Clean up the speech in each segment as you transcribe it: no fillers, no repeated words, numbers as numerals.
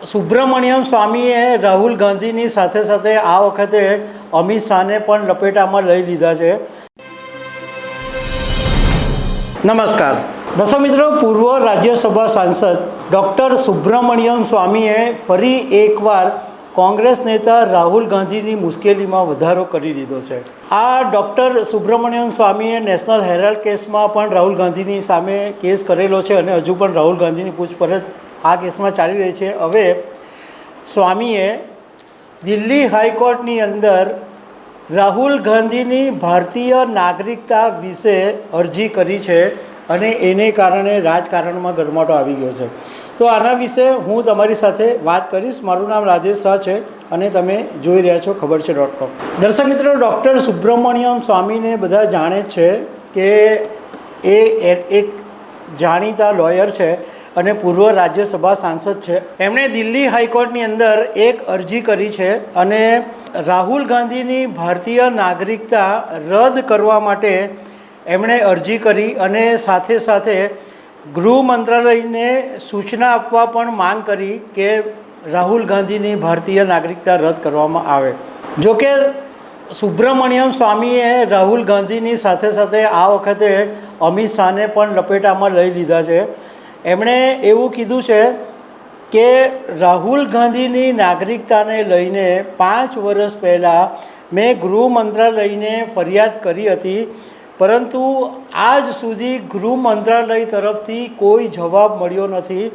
સુબ્રમણ્યમ સ્વામીએ રાહુલ ગાંધીની સાથે સાથે આ વખતે અમિત શાહને પણ લપેટામાં લઈ લીધા છે। નમસ્કાર દર્શક મિત્રો, પૂર્વ રાજ્યસભા સાંસદ ડૉક્ટર સુબ્રમણ્યમ સ્વામીએ ફરી એકવાર કોંગ્રેસ નેતા રાહુલ ગાંધીની મુશ્કેલીમાં વધારો કરી દીધો છે। આ ડૉક્ટર સુબ્રમણ્યમ સ્વામીએ નેશનલ હેરાલ્ડ કેસમાં પણ રાહુલ ગાંધીની સામે કેસ કરેલો છે અને હજુ પણ રાહુલ ગાંધીની પૂછપરછ આ કેસમાં ચાલી રહી છે। હવે સ્વામીએ દિલ્હી હાઈકોર્ટની અંદર રાહુલ ગાંધીની ભારતીય નાગરિકતા વિશે અરજી કરી છે અને એને કારણે રાજકારણમાં ગરમાટો આવી ગયો છે। તો આના વિશે હું તમારી સાથે વાત કરીશ। મારું નામ રાજેશ શાહ છે અને તમે જોઈ રહ્યા છો ખબર છે.com। દર્શક મિત્રો, ડૉક્ટર સુબ્રમણ્યમ સ્વામીને બધા જાણે છે કે એ એક જાણીતા લોયર છે અને પૂર્વ રાજ્યસભા સાંસદ છે। એમણે દિલ્હી હાઈકોર્ટની અંદર એક અરજી કરી છે અને રાહુલ ગાંધીની ભારતીય નાગરિકતા રદ કરવા માટે એમણે અરજી કરી અને સાથે સાથે ગૃહ મંત્રાલયને સૂચના આપવા પણ માંગ કરી કે રાહુલ ગાંધીની ભારતીય નાગરિકતા રદ કરવામાં આવે। જોકે સુબ્રમણ્યમ સ્વામીએ રાહુલ ગાંધીની સાથે સાથે આ વખતે અમિત શાહને પણ લપેટામાં લઈ લીધા છે। એમણે એવું કીધું છે કે રાહુલ ગાંધીની નાગરિકતાને લઈને 5 વર્ષ પહેલાં મેં ગૃહ મંત્રાલયને ફરિયાદ કરી હતી, પરંતુ આજ સુધી ગૃહ મંત્રાલય તરફથી કોઈ જવાબ મળ્યો નથી।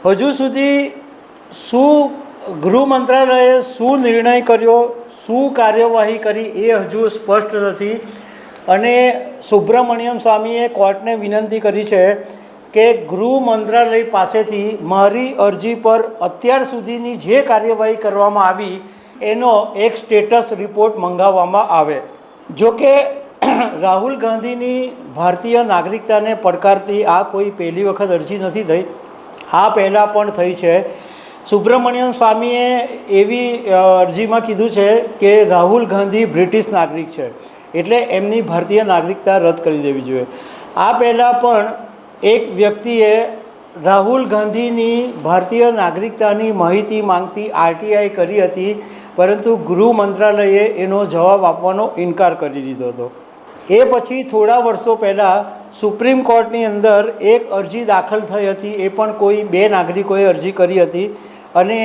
હજુ સુધી શું ગૃહ મંત્રાલયે શું નિર્ણય કર્યો, શું કાર્યવાહી કરી એ હજુ સ્પષ્ટ નથી અને સુબ્રમણ્યમ સ્વામીએ કોર્ટને વિનંતી કરી છે કે ગૃહ મંત્રાલય પાસેથી મારી અરજી પર અત્યાર સુધીની જે કાર્યવાહી કરવામાં આવી એનો એક સ્ટેટસ રિપોર્ટ મંગાવવામાં આવે। જોકે રાહુલ ગાંધીની ભારતીય નાગરિકતાને પડકારતી આ કોઈ પહેલી વખત અરજી નથી થઈ, આ પહેલાં પણ થઈ છે। સુબ્રમણ્યમ સ્વામીએ એવી અરજીમાં કીધું છે કે રાહુલ ગાંધી બ્રિટિશ નાગરિક છે એટલે એમની ભારતીય નાગરિકતા રદ કરી દેવી જોઈએ। આ પહેલાં પણ એક વ્યક્તિએ રાહુલ ગાંધીની ભારતીય નાગરિકતાની માહિતી માંગતી આરટીઆઈ કરી હતી, પરંતુ ગૃહ મંત્રાલયે એનો જવાબ આપવાનો ઇનકાર કરી દીધો હતો। એ પછી થોડા વર્ષો પહેલાં સુપ્રીમ કોર્ટની અંદર એક અરજી દાખલ થઈ હતી, એ પણ કોઈ 2 નાગરિકોએ અરજી કરી હતી અને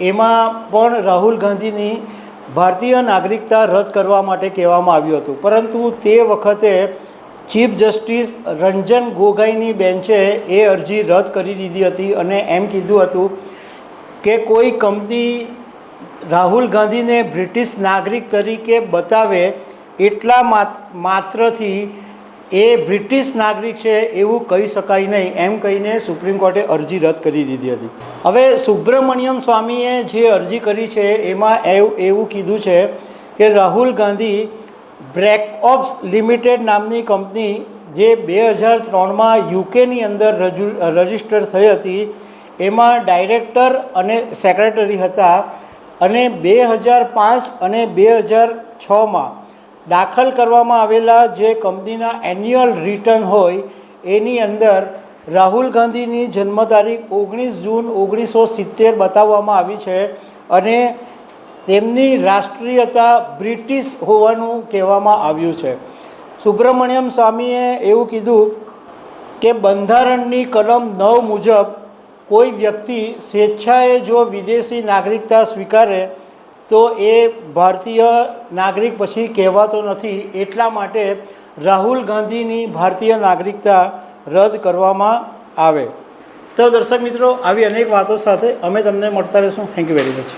એમાં પણ રાહુલ ગાંધીની ભારતીય નાગરિકતા રદ કરવા માટે કહેવામાં આવ્યું હતું, પરંતુ તે વખતે ચીફ જસ્ટિસ રંજન ગોગોઈની બેન્ચે એ અરજી રદ કરી દીધી હતી અને એમ કીધું હતું કે કોઈ કંપની રાહુલ ગાંધીને બ્રિટિશ નાગરિક તરીકે બતાવે એટલા માત્રથી એ બ્રિટિશ નાગરિક છે એવું કહી શકાય નહીં, એમ કહીને સુપ્રીમ કોર્ટે અરજી રદ કરી દીધી હતી। હવે સુબ્રમણ્યમ સ્વામીએ જે અરજી કરી છે એમાં એવું કીધું છે કે રાહુલ ગાંધી બ્રેકઓપ્સ લિમિટેડ નામની કંપની જે 2003માં યુકેની અંદર રજિસ્ટર થઈ હતી એમાં ડાયરેક્ટર અને સેક્રેટરી હતા અને 2005 અને 2006માં દાખલ કરવામાં આવેલા જે કંપનીના એન્યુઅલ રિટર્ન હોય એની અંદર રાહુલ ગાંધીની જન્મ તારીખ 19 જૂન 1970 બતાવવામાં આવી છે અને તેમની રાષ્ટ્રીયતા બ્રિટિશ હોવાનું કહેવામાં આવ્યું છે। સુબ્રમણ્યમ સ્વામીએ એવું કીધું કે બંધારણની કલમ 9 મુજબ કોઈ વ્યક્તિ સ્વેચ્છાએ જો વિદેશી નાગરિકતા સ્વીકારે તો એ ભારતીય નાગરિક પછી કહેવાતો નથી, એટલા માટે રાહુલ ગાંધીની ભારતીય નાગરિકતા રદ કરવામાં આવે। તો દર્શક મિત્રો, આવી અનેક વાતો સાથે અમે તમને મળતા રહીશું। Thank you very much.